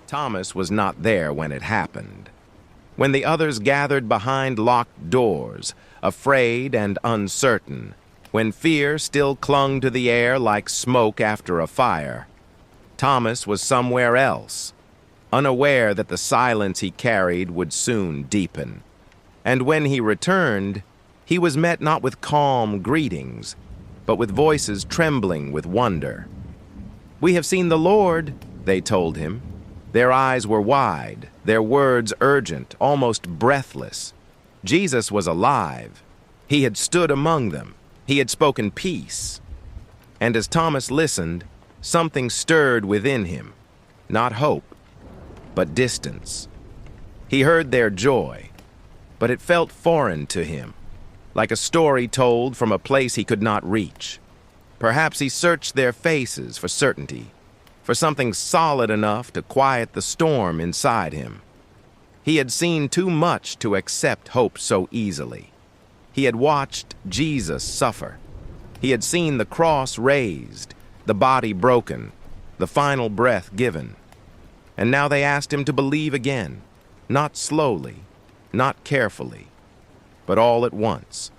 Thomas was not there when it happened. When the others gathered behind locked doors, afraid and uncertain, when fear still clung to the air like smoke after a fire, Thomas was somewhere else, unaware that the silence he carried would soon deepen. And when he returned, he was met not with calm greetings, but with voices trembling with wonder. "We have seen the Lord," they told him. Their eyes were wide, their words urgent, almost breathless. Jesus was alive. He had stood among them. He had spoken peace. And as Thomas listened, something stirred within him, not hope, but distance. He heard their joy, but it felt foreign to him, like a story told from a place he could not reach. Perhaps he searched their faces for certainty, for something solid enough to quiet the storm inside him. He had seen too much to accept hope so easily. He had watched Jesus suffer. He had seen the cross raised, the body broken, the final breath given. And now they asked him to believe again, not slowly, not carefully, but all at once.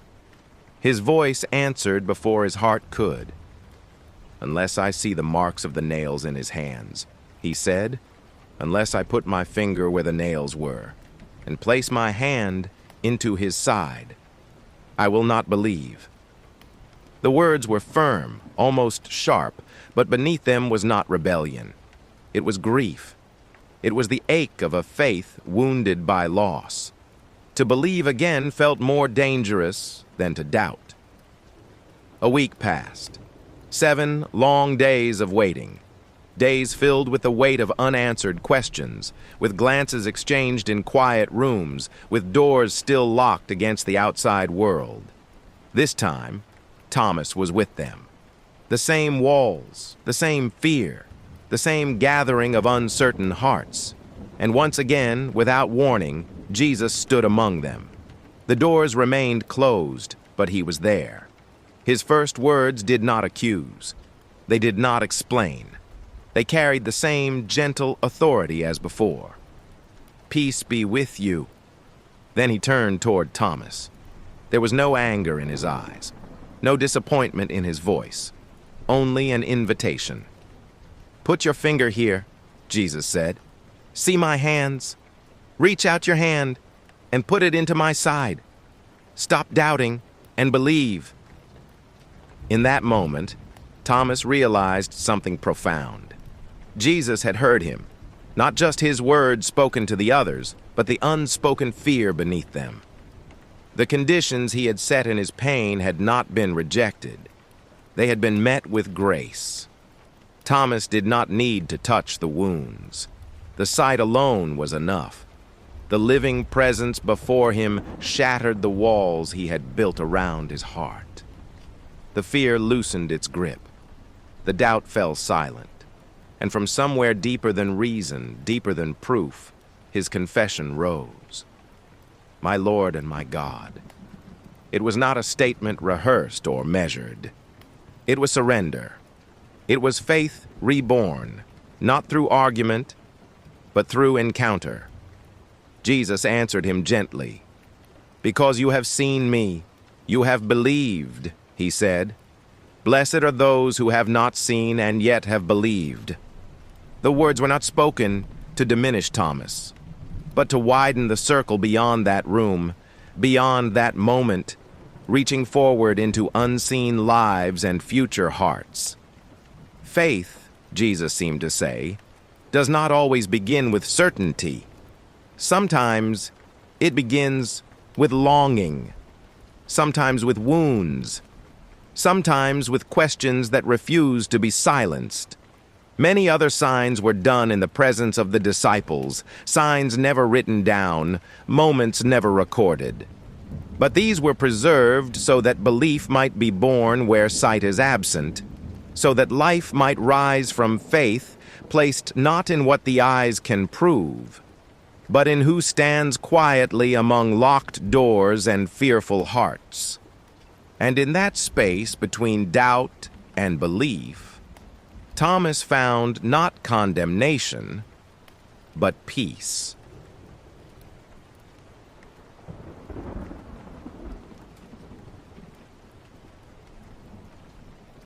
His voice answered before his heart could. "Unless I see the marks of the nails in his hands," he said, "unless I put my finger where the nails were, and place my hand into his side, I will not believe." The words were firm, almost sharp, but beneath them was not rebellion. It was grief. It was the ache of a faith wounded by loss. To believe again felt more dangerous than to doubt. A week passed. 7 long days of waiting. Days filled with the weight of unanswered questions, with glances exchanged in quiet rooms, with doors still locked against the outside world. This time, Thomas was with them. The same walls, the same fear, the same gathering of uncertain hearts. And once again, without warning, Jesus stood among them. The doors remained closed, but he was there. His first words did not accuse. They did not explain. They carried the same gentle authority as before. "Peace be with you." Then he turned toward Thomas. There was no anger in his eyes, no disappointment in his voice, only an invitation. "Put your finger here," Jesus said. "See my hands? Reach out your hand and put it into my side. Stop doubting and believe." In that moment, Thomas realized something profound. Jesus had heard him, not just his words spoken to the others, but the unspoken fear beneath them. The conditions he had set in his pain had not been rejected. They had been met with grace. Thomas did not need to touch the wounds. The sight alone was enough. The living presence before him shattered the walls he had built around his heart. The fear loosened its grip. The doubt fell silent. And from somewhere deeper than reason, deeper than proof, his confession rose. "My Lord and my God." It was not a statement rehearsed or measured. It was surrender. It was faith reborn, not through argument, but through encounter. Jesus answered him gently. "Because you have seen me, you have believed," he said. "Blessed are those who have not seen and yet have believed." The words were not spoken to diminish Thomas, but to widen the circle beyond that room, beyond that moment, reaching forward into unseen lives and future hearts. Faith, Jesus seemed to say, does not always begin with certainty. Sometimes it begins with longing, sometimes with wounds, sometimes with questions that refuse to be silenced. Many other signs were done in the presence of the disciples, signs never written down, moments never recorded. But these were preserved so that belief might be born where sight is absent, so that life might rise from faith, placed not in what the eyes can prove, but in who stands quietly among locked doors and fearful hearts. And in that space between doubt and belief, Thomas found not condemnation, but peace.